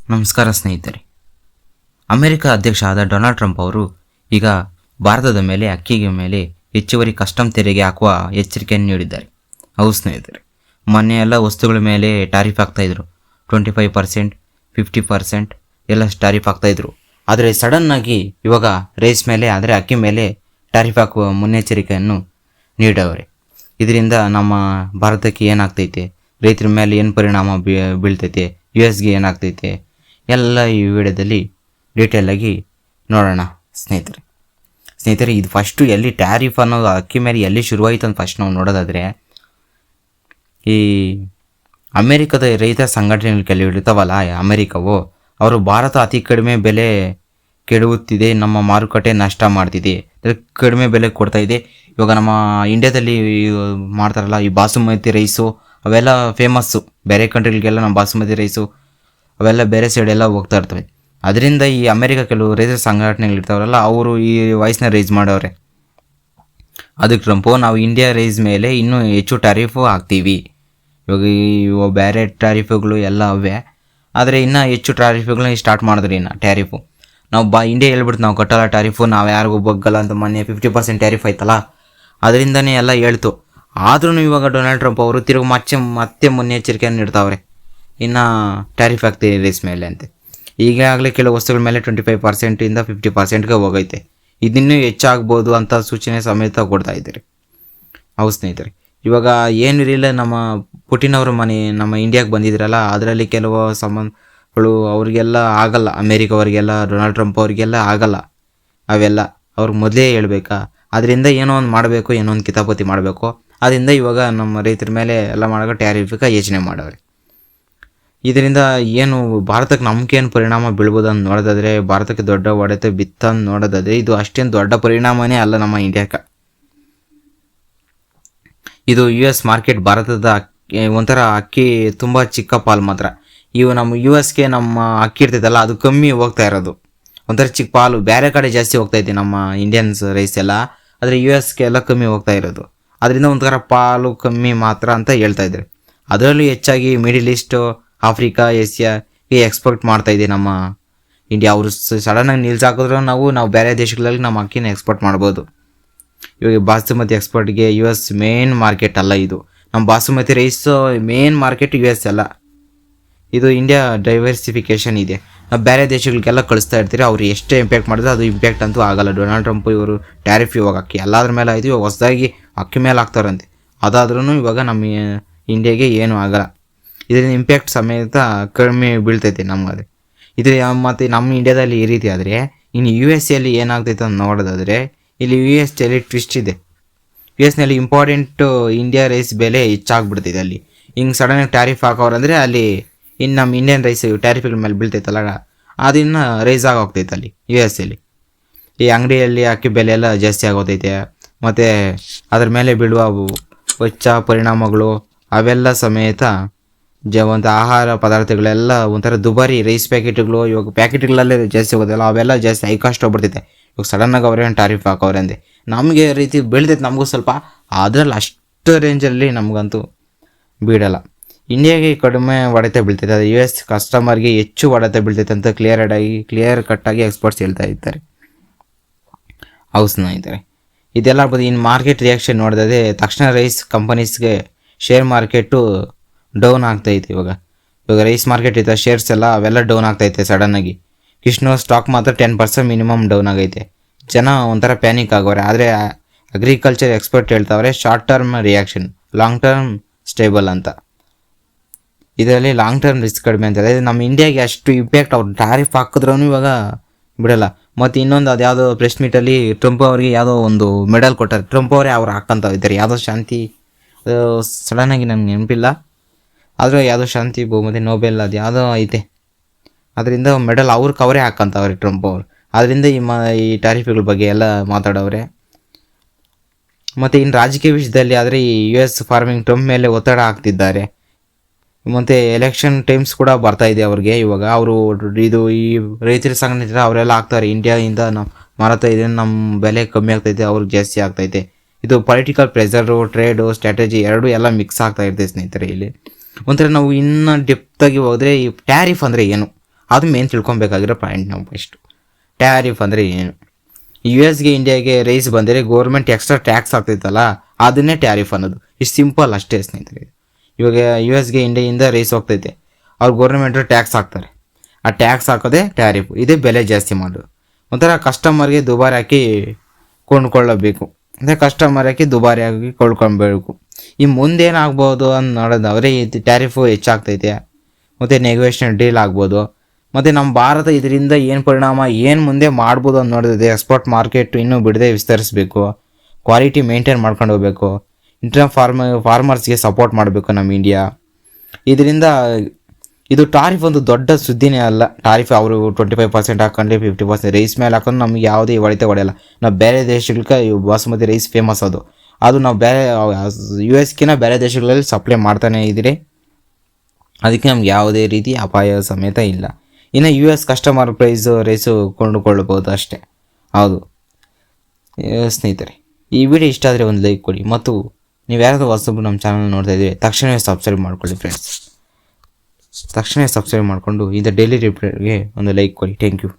ನಮಸ್ಕಾರ ಸ್ನೇಹಿತರೆ. ಅಮೆರಿಕ ಅಧ್ಯಕ್ಷ ಆದ ಡೊನಾಲ್ಡ್ ಟ್ರಂಪ್ ಅವರು ಈಗ ಭಾರತದ ಮೇಲೆ ಅಕ್ಕಿಗೆ ಮೇಲೆ ಹೆಚ್ಚುವರಿ ಕಸ್ಟಮ್ ತೆರಿಗೆ ಹಾಕುವ ಎಚ್ಚರಿಕೆಯನ್ನು ನೀಡಿದ್ದಾರೆ. ಹೌದು ಸ್ನೇಹಿತರೆ, ಮೊನ್ನೆ ಎಲ್ಲ ವಸ್ತುಗಳ ಮೇಲೆ ಟ್ಯಾರಿಫ್ ಆಗ್ತಾಯಿದ್ರು. 25%, 50% ಎಲ್ಲ ಟ್ಯಾರಿಫ್ ಆಗ್ತಾಯಿದ್ರು. ಆದರೆ ಸಡನ್ನಾಗಿ ಇವಾಗ ರೈಸ್ ಮೇಲೆ ಅಂದರೆ ಅಕ್ಕಿ ಮೇಲೆ ಟ್ಯಾರಿಫ್ ಹಾಕುವ ಮುನ್ನೆಚ್ಚರಿಕೆಯನ್ನು ನೀಡವ್ರೆ. ಇದರಿಂದ ನಮ್ಮ ಭಾರತಕ್ಕೆ ಏನಾಗ್ತೈತೆ, ರೈತರ ಮೇಲೆ ಏನು ಪರಿಣಾಮ ಬೀಳ್ತೈತೆ, US ಗೆ ಏನಾಗ್ತೈತೆ ಎಲ್ಲ ಈ ವಿಡಿಯೋದಲ್ಲಿ ಡೀಟೇಲಾಗಿ ನೋಡೋಣ ಸ್ನೇಹಿತರೆ. ಇದು ಫಸ್ಟು ಎಲ್ಲಿ ಟ್ಯಾರಿಫ್ ಅನ್ನೋದು ಅಕ್ಕಿ ಮೇಲೆ ಎಲ್ಲಿ ಶುರುವಾಯಿತು ಅಂತ ಫಸ್ಟ್ ನಾವು ನೋಡೋದಾದರೆ, ಈ ಅಮೇರಿಕದ ರೈತ ಸಂಘಟನೆಗಳು ಕೆಲವು ಇರ್ತಾವಲ್ಲ, ಅಮೇರಿಕವು ಅವರು ಭಾರತ ಅತಿ ಕಡಿಮೆ ಬೆಲೆ ಕೆಡುತ್ತಿದೆ, ನಮ್ಮ ಮಾರುಕಟ್ಟೆ ನಷ್ಟ ಮಾಡ್ತಿದೆ, ಕಡಿಮೆ ಬೆಲೆ ಕೊಡ್ತಾ ಇದೆ. ಇವಾಗ ನಮ್ಮ ಇಂಡಿಯಾದಲ್ಲಿ ಮಾಡ್ತಾರಲ್ಲ ಈ ಬಾಸುಮತಿ ರೈಸು, ಅವೆಲ್ಲ ಫೇಮಸ್ಸು. ಬೇರೆ ಕಂಟ್ರಿಗಳಿಗೆಲ್ಲ ನಮ್ಮ ಬಾಸುಮತಿ ರೈಸು ಅವೆಲ್ಲ ಬೇರೆ ಸೈಡೆಲ್ಲ ಹೋಗ್ತಾ ಇರ್ತವೆ. ಅದರಿಂದ ಈ ಅಮೇರಿಕ ಕೆಲವು ರೈತರ ಸಂಘಟನೆಗಳಿರ್ತಾವಲ್ಲ, ಅವರು ಈ ವಾಯ್ಸ್ನ ರೈಸ್ ಮಾಡವ್ರೆ. ಅದಕ್ಕೆ ಟ್ರಂಪು ನಾವು ಇಂಡಿಯಾ ರೈಸ್ ಮೇಲೆ ಇನ್ನೂ ಹೆಚ್ಚು ಟ್ಯಾರಿಫು ಹಾಕ್ತೀವಿ. ಇವಾಗ ಬೇರೆ ಟ್ಯಾರಿಫುಗಳು ಎಲ್ಲ ಅವೇ, ಆದರೆ ಇನ್ನೂ ಹೆಚ್ಚು ಟ್ಯಾರಿಫುಗಳನ್ನ ಸ್ಟಾರ್ಟ್ ಮಾಡಿದ್ರಿ. ಇನ್ನು ಟ್ಯಾರಿಫು ನಾವು ಇಂಡಿಯಾ ಹೇಳ್ಬಿಟ್ಟು ನಾವು ಕಟ್ಟಲ್ಲ ಟ್ಯಾರಿಫು, ನಾವು ಯಾರಿಗೂ ಬಗ್ಗಲ್ಲ ಅಂತ ಮೊನ್ನೆ 50% ಟ್ಯಾರಿಫ್ ಆಯ್ತಲ್ಲ, ಅದರಿಂದನೇ ಎಲ್ಲ ಹೇಳ್ತು. ಆದ್ರೂ ಇವಾಗ ಡೊನಾಲ್ಡ್ ಟ್ರಂಪ್ ಅವರು ತಿರುಗಿ ಮತ್ತೆ ಮುನ್ನೆಚ್ಚರಿಕೆಯನ್ನು ನೀಡ್ತಾವ್ರೆ, ಇನ್ನು ಟ್ಯಾರಿಫ್ ಆಗ್ತೀವಿ ರೈಸ್ ಮೇಲೆ ಅಂತ. ಈಗಾಗಲೇ ಕೆಲವು ವಸ್ತುಗಳ ಮೇಲೆ 25% 50%ಗೆ ಹೋಗೈತೆ. ಇದಿನ್ನೂ ಹೆಚ್ಚಾಗ್ಬೋದು ಅಂತ ಸೂಚನೆ ಸಮೇತ ಕೊಡ್ತಾ ಇದ್ದಾರೆ. ಹೌದು ಸ್ನೇಹಿತರೆ, ಇವಾಗ ಏನಿರಲಿಲ್ಲ, ನಮ್ಮ ಪುಟಿನ್ ಅವರು ನಮ್ಮ ಇಂಡಿಯಾಗೆ ಬಂದಿದ್ರಲ್ಲ, ಅದರಲ್ಲಿ ಕೆಲವು ಸಂಬಂಧಗಳು ಅವ್ರಿಗೆಲ್ಲ ಆಗಲ್ಲ, ಅಮೇರಿಕವ್ರಿಗೆಲ್ಲ ಡೊನಾಲ್ಡ್ ಟ್ರಂಪ್ ಅವ್ರಿಗೆಲ್ಲ ಆಗಲ್ಲ. ಅವೆಲ್ಲ ಅವ್ರಿಗೆ ಮೊದಲೇ ಹೇಳ್ಬೇಕಾ? ಅದರಿಂದ ಏನೋ ಒಂದು ಮಾಡಬೇಕು, ಏನೋ ಒಂದು ಕಿತಾಪತಿ ಮಾಡಬೇಕು. ಅದರಿಂದ ಇವಾಗ ನಮ್ಮ ರೈತರ ಮೇಲೆ ಎಲ್ಲ ಮಾಡೋ ಟ್ಯಾರಿಫಿಗೆ ಯೋಚನೆ ಮಾಡವ್ರೆ. ಇದರಿಂದ ಏನು ಭಾರತಕ್ಕೆ ನಮ್ಗೇನು ಪರಿಣಾಮ ಬೀಳ್ಬೋದು ಅಂತ ನೋಡೋದಾದರೆ, ಭಾರತಕ್ಕೆ ದೊಡ್ಡ ಹೊಡೆತ ಬಿತ್ತಂದು ನೋಡೋದಾದರೆ ಇದು ಅಷ್ಟೇನು ದೊಡ್ಡ ಪರಿಣಾಮನೇ ಅಲ್ಲ ನಮ್ಮ ಇಂಡಿಯಾಕ್ಕೆ. ಇದು US ಮಾರ್ಕೆಟ್ ಭಾರತದ ಒಂಥರ ಅಕ್ಕಿ ತುಂಬ ಚಿಕ್ಕ ಪಾಲು ಮಾತ್ರ. ಇವು ನಮ್ಮ USಗೆ ನಮ್ಮ ಅಕ್ಕಿ ಇರ್ತೈತಲ್ಲ, ಅದು ಕಮ್ಮಿ ಹೋಗ್ತಾ ಇರೋದು, ಒಂಥರ ಚಿಕ್ಕ ಪಾಲು. ಬೇರೆ ಕಡೆ ಜಾಸ್ತಿ ಹೋಗ್ತೈತೆ ನಮ್ಮ ಇಂಡಿಯನ್ಸ್ ರೈಸ್ ಎಲ್ಲ, ಆದರೆ USಗೆ ಎಲ್ಲ ಕಮ್ಮಿ ಹೋಗ್ತಾ ಇರೋದು. ಅದರಿಂದ ಒಂಥರ ಪಾಲು ಕಮ್ಮಿ ಮಾತ್ರ ಅಂತ ಹೇಳ್ತಾ ಇದ್ದಾರೆ. ಅದರಲ್ಲೂ ಹೆಚ್ಚಾಗಿ ಮಿಡಿಲ್ ಈಸ್ಟು, ಆಫ್ರಿಕಾ, ಏಷ್ಯಾಗೆ ಎಕ್ಸ್ಪೋರ್ಟ್ ಮಾಡ್ತಾಯಿದೆ ನಮ್ಮ ಇಂಡಿಯಾ. ಅವರು ಸಡನ್ನಾಗಿ ನಿಲ್ಸಾಕಿದ್ರು ನಾವು ಬೇರೆ ದೇಶಗಳಲ್ಲಿ ನಮ್ಮ ಅಕ್ಕಿನ ಎಕ್ಸ್ಪೋರ್ಟ್ ಮಾಡ್ಬೋದು. ಇವಾಗ ಬಾಸುಮತಿ ಎಕ್ಸ್ಪೋರ್ಟ್ಗೆ US ಮೇನ್ ಮಾರ್ಕೆಟ್ ಅಲ್ಲ. ಇದು ನಮ್ಮ basmati rice main market US ಅಲ್ಲ. ಇದು ಇಂಡಿಯಾ ಡೈವರ್ಸಿಫಿಕೇಷನ್ ಇದೆ. ನಾವು ಬೇರೆ ದೇಶಗಳಿಗೆಲ್ಲ ಕಳಿಸ್ತಾ ಇರ್ತೀರಿ, ಅವ್ರು ಎಷ್ಟೇ ಇಂಪ್ಯಾಕ್ಟ್ ಮಾಡಿದ್ರೆ ಅದು ಇಂಪ್ಯಾಕ್ಟ್ ಅಂತೂ ಆಗಲ್ಲ. ಡೊನಾಲ್ಡ್ ಟ್ರಂಪ್ ಇವರು ಟ್ಯಾರಿಫ್ ಇವಾಗ ಅಕ್ಕಿ ಎಲ್ಲದ್ರ ಮೇಲೆ ಆಯಿತು, ಇವಾಗ ಹೊಸದಾಗಿ ಅಕ್ಕಿ ಮೇಲೆ ಹಾಕ್ತಾರಂತೆ. ಅದಾದ್ರೂ ಇವಾಗ ನಮ್ಮ ಇಂಡಿಯಾಗೆ ಏನೂ ಆಗಲ್ಲ. ಇದರಿಂದ ಇಂಪ್ಯಾಕ್ಟ್ ಸಮೇತ ಕಡಿಮೆ ಬೀಳ್ತೈತೆ ನಮ್ಗೆ. ಇದು ಮತ್ತು ನಮ್ಮ ಇಂಡಿಯಾದಲ್ಲಿ ಈ ರೀತಿ ಆದರೆ, ಇನ್ನು USA ಏನಾಗ್ತೈತೆ ಅಂತ ನೋಡೋದಾದರೆ, ಇಲ್ಲಿ US ಟ್ವಿಸ್ಟ್ ಇದೆ. US ಇಂಪಾರ್ಟೆಂಟು ಇಂಡಿಯಾ ರೈಸ್ ಬೆಲೆ ಹೆಚ್ಚಾಗ್ಬಿಡ್ತೈತೆ. ಅಲ್ಲಿ ಹಿಂಗೆ ಸಡನ್ನಾಗಿ ಟ್ಯಾರಿಫ್ ಹಾಕೋರಂದರೆ ಅಲ್ಲಿ ಇನ್ನು ನಮ್ಮ ಇಂಡಿಯನ್ ರೈಸ್ ಟ್ಯಾರಿಫ್ಗಳ ಮೇಲೆ ಬೀಳ್ತೈತಲ್ಲ, ಅದನ್ನು ರೈಸ್ ಆಗೋಗ್ತೈತೆ ಅಲ್ಲಿ US. ಈ ಅಂಗಡಿಯಲ್ಲಿ ಅಕ್ಕಿ ಬೆಲೆ ಎಲ್ಲ ಜಾಸ್ತಿ ಆಗೋತೈತೆ. ಮತ್ತು ಅದ್ರ ಮೇಲೆ ಬೀಳುವ ವೆಚ್ಚ ಪರಿಣಾಮಗಳು ಅವೆಲ್ಲ ಸಮೇತ ಒಂದು ಆಹಾರ ಪದಾರ್ಥಗಳೆಲ್ಲ ಒಂಥರ ದುಬಾರಿ. ರೈಸ್ ಪ್ಯಾಕೆಟ್ಗಳು ಇವಾಗ ಪ್ಯಾಕೆಟ್ಗಳಲ್ಲೇ ಜಾಸ್ತಿ ಹೋಗೋದಿಲ್ಲ, ಅವೆಲ್ಲ ಜಾಸ್ತಿ ಹೈ ಕಾಸ್ಟ್ ಹೋಗ್ಬಿಡ್ತೈತೆ. ಇವಾಗ ಸಡನ್ನಾಗಿ ಅವ್ರೇನು ಟ್ಯಾರಿಫ್ ಹಾಕೋರೆ ಅಂದೆ ನಮಗೆ ರೀತಿ ಬೀಳ್ತೈತೆ ನಮಗೂ ಸ್ವಲ್ಪ, ಅದರಲ್ಲಿ ಅಷ್ಟು ರೇಂಜಲ್ಲಿ ನಮಗಂತೂ ಬೀಳಲ್ಲ. ಇಂಡಿಯಾಗೆ ಕಡಿಮೆ ಹೊಡೆತ ಬೀಳ್ತೈತೆ, ಅದು US ಕಸ್ಟಮರ್ಗೆ ಹೆಚ್ಚು ಹೊಡೆತ ಬೀಳ್ತೈತೆ ಅಂತ ಕ್ಲಿಯರ್ ಕಟ್ಟಾಗಿ ಎಕ್ಸ್ಪರ್ಟ್ಸ್ ಹೇಳ್ತಾ ಇರ್ತಾರೆ. ಹೌದು ಸ್ನೇಹಿತರೆ, ಇದೆಲ್ಲ ಆಗ್ಬೋದು. ಇನ್ನು ಮಾರ್ಕೆಟ್ ರಿಯಾಕ್ಷನ್ ನೋಡಿದ್ರೆ ತಕ್ಷಣ ರೈಸ್ ಕಂಪನೀಸ್ಗೆ ಶೇರ್ ಮಾರ್ಕೆಟು ಡೌನ್ ಆಗ್ತೈತೆ. ಇವಾಗ ರೈಸ್ ಮಾರ್ಕೆಟ್ ಇದ್ದ ಶೇರ್ಸ್ ಎಲ್ಲ ಅವೆಲ್ಲ ಡೌನ್ ಆಗ್ತೈತೆ ಸಡನ್ನಾಗಿ. ಕಿಶ್ನೋ ಸ್ಟಾಕ್ ಮಾತ್ರ 10% ಮಿನಿಮಮ್ ಡೌನ್ ಆಗೈತೆ. ಜನ ಒಂಥರ ಪ್ಯಾನಿಕ್ ಆಗೋರೆ. ಆದರೆ ಅಗ್ರಿಕಲ್ಚರ್ ಎಕ್ಸ್ಪರ್ಟ್ ಹೇಳ್ತಾವ್ರೆ short term reaction, long term stable ಅಂತ. ಇದರಲ್ಲಿ ಲಾಂಗ್ ಟರ್ಮ್ ರಿಸ್ಕ್ ಕಡಿಮೆ ಅಂತಾರೆ. ನಮ್ಮ ಇಂಡಿಯಾಗೆ ಅಷ್ಟು ಇಂಪ್ಯಾಕ್ಟ್ ಅವ್ರು ಟ್ಯಾರಿಫ್ ಹಾಕಿದ್ರೂ ಇವಾಗ ಬಿಡಲ್ಲ. ಮತ್ತು ಇನ್ನೊಂದು ಅದು ಯಾವುದೋ ಪ್ರೆಸ್ ಮೀಟಲ್ಲಿ ಟ್ರಂಪ್ ಅವರಿಗೆ ಯಾವುದೋ ಒಂದು ಮೆಡಲ್ ಕೊಟ್ಟಾರೆ. ಟ್ರಂಪ್ ಅವರೇ ಅವ್ರು ಹಾಕಂತ ಇದ್ದಾರೆ, ಯಾವುದೋ ಶಾಂತಿ, ಸಡನ್ನಾಗಿ ನನಗೆ ನೆನಪಿಲ್ಲ, ಆದರೂ ಯಾವುದೋ ಶಾಂತಿ ಬಹುಮತಿ ನೋಬೆಲ್ ಅದು ಯಾವುದೋ ಐತೆ, ಅದರಿಂದ ಮೆಡಲ್ ಅವರೇ ಹಾಕಂತವ್ರೆ ಟ್ರಂಪ್ ಅವರು. ಅದರಿಂದ ಈ ಟ್ಯಾರಿಫ್ಗಳ ಬಗ್ಗೆ ಎಲ್ಲ ಮಾತಾಡೋರೆ. ಮತ್ತು ಇನ್ನು ರಾಜಕೀಯ ವಿಷಯದಲ್ಲಿ ಆದರೆ ಈ US ಫಾರ್ಮಿಂಗ್ ಟ್ರಂಪ್ ಮೇಲೆ ಒತ್ತಡ ಹಾಕ್ತಿದ್ದಾರೆ. ಮತ್ತು ಎಲೆಕ್ಷನ್ ಟೈಮ್ಸ್ ಕೂಡ ಬರ್ತಾ ಇದೆ ಅವ್ರಿಗೆ. ಇವಾಗ ಅವರು ಇದು ಈ ರೈತರ ಸಂಘಟನೆ ಅವರೆಲ್ಲ ಆಗ್ತಾರೆ, ಇಂಡಿಯಾದಿಂದ ನಾವು ಮಾರಾಟ ಇದೆ, ನಮ್ಮ ಬೆಲೆ ಕಮ್ಮಿ ಆಗ್ತೈತೆ, ಅವ್ರಿಗೆ ಜಾಸ್ತಿ ಆಗ್ತೈತೆ. ಇದು ಪೊಲಿಟಿಕಲ್ ಪ್ರೆಷರು, ಟ್ರೇಡು, ಸ್ಟ್ರಾಟಜಿ ಎರಡೂ ಎಲ್ಲ ಮಿಕ್ಸ್ ಆಗ್ತಾ ಇರ್ತೈತೆ ಸ್ನೇಹಿತರೆ. ಇಲ್ಲಿ ಒಂಥರ ನಾವು ಇನ್ನೂ ಡೆಪ್ತಾಗಿ ಹೋದರೆ ಈ ಟ್ಯಾರಿಫ್ ಅಂದರೆ ಏನು, ಅದು ಮೇನ್ ತಿಳ್ಕೊಬೇಕಾಗಿರೋ ಪಾಯಿಂಟ್ ನಾವು ಫಸ್ಟು. ಟ್ಯಾರಿಫ್ ಅಂದರೆ ಏನು? ಯು ಎಸ್ಗೆ ಇಂಡಿಯಾಗೆ ರೈಸ್ ಬಂದರೆ ಗೌರ್ಮೆಂಟ್ ಎಕ್ಸ್ಟ್ರಾ ಟ್ಯಾಕ್ಸ್ ಆಗ್ತೈತಲ್ಲ, ಅದನ್ನೇ ಟ್ಯಾರಿಫ್ ಅನ್ನೋದು. ಇಷ್ಟು ಸಿಂಪಲ್ ಅಷ್ಟೇ ಸ್ನೇಹಿತರೆ. ಇವಾಗ ಯು ಎಸ್ಗೆ ಇಂಡಿಯಾದಿಂದ ರೈಸ್ ಹೋಗ್ತೈತೆ, ಅವ್ರು ಗೌರ್ಮೆಂಟು ಟ್ಯಾಕ್ಸ್ ಹಾಕ್ತಾರೆ. ಆ ಟ್ಯಾಕ್ಸ್ ಹಾಕೋದೇ ಟ್ಯಾರಿಫ್. ಇದೇ ಬೆಲೆ ಜಾಸ್ತಿ ಮಾಡೋದು. ಒಂಥರ ಕಸ್ಟಮರ್ಗೆ ದುಬಾರಿ ಹಾಕಿ ಕೊಂಡ್ಕೊಳ್ಳಬೇಕು, ಅಂದರೆ ಕಸ್ಟಮರ್ ಹಾಕಿ ದುಬಾರಿ ಆಗಿ ಕೊಂಡ್ಕೊಳ್ಬೇಕು. ಈ ಮುಂದೇನಾಗ್ಬೋದು ಅಂತ ನೋಡೋದಾದರೆ ಈ ಟ್ಯಾರಿಫು ಹೆಚ್ಚಾಗ್ತೈತೆ, ಮತ್ತು ನೆಗೋಷಿಯೇಷನ್ ಡೀಲ್ ಆಗ್ಬೋದು. ಮತ್ತು ನಮ್ಮ ಭಾರತ ಇದರಿಂದ ಏನು ಪರಿಣಾಮ, ಏನು ಮುಂದೆ ಮಾಡ್ಬೋದು ಅಂತ ನೋಡಿದ್ರೆ ಎಕ್ಸ್ಪೋರ್ಟ್ ಮಾರ್ಕೆಟ್ ಇನ್ನೂ ಬಿಡದೆ ವಿಸ್ತರಿಸಬೇಕು, ಕ್ವಾಲಿಟಿ ಮೇಂಟೈನ್ ಮಾಡ್ಕೊಂಡು ಹೋಗ್ಬೇಕು, ಫಾರ್ಮರ್ಸ್ಗೆ ಸಪೋರ್ಟ್ ಮಾಡಬೇಕು ನಮ್ಮ ಇಂಡಿಯಾ. ಇದರಿಂದ ಇದು ಟಾರಿಫ್ ಒಂದು ದೊಡ್ಡ ಸುದ್ದಿನೇ ಅಲ್ಲ. ಟಾರಿಫ್ ಅವರು 25% ಹಾಕೊಂಡ್ರೆ 50% ರೈಸ್ ಮೇಲೆ ಹಾಕೊಂಡು ನಮ್ಗೆ ಯಾವುದೇ ಹೊಡೆಯಲ್ಲ. ನಾವು ಬೇರೆ ದೇಶಗಳಿಗೆ ಬಾಸುಮತಿ ರೈಸ್ ಫೇಮಸ್ ಅದು ನಾವು ಬೇರೆ ಯು ಎಸ್ಗಿನ ಬೇರೆ ದೇಶಗಳಲ್ಲಿ ಸಪ್ಲೈ ಮಾಡ್ತಾನೆ ಇದ್ದೀರಿ. ಅದಕ್ಕೆ ನಮ್ಗೆ ಯಾವುದೇ ರೀತಿ ಅಪಾಯ ಸಮೇತ ಇಲ್ಲ. ಇನ್ನು ಯು ಎಸ್ ಕಸ್ಟಮರ್ ರೈಸು ಕೊಂಡುಕೊಳ್ಳಬಹುದು ಅಷ್ಟೇ. ಹೌದು ಸ್ನೇಹಿತರೆ, ಈ ವಿಡಿಯೋ ಇಷ್ಟ ಆದರೆ ಒಂದು ಲೈಕ್ ಕೊಡಿ, ಮತ್ತು ನೀವು ಯಾರಾದರೂ ಹೊಸಬರು ನಮ್ಮ ಚಾನಲ್ ನೋಡ್ತಾ ಇದ್ದೀವಿ ತಕ್ಷಣವೇ ಸಬ್ಸ್ಕ್ರೈಬ್ ಮಾಡ್ಕೊಳ್ಳಿ ಫ್ರೆಂಡ್ಸ್. ತಕ್ಷಣ ಸಬ್ಸ್ಕ್ರೈಬ್ ಮಾಡಿಕೊಂಡು ಇದು ಡೈಲಿ ರಿಪ್ಲೈಗೆ ಒಂದು ಲೈಕ್ ಕೊಡಿ. Thank you.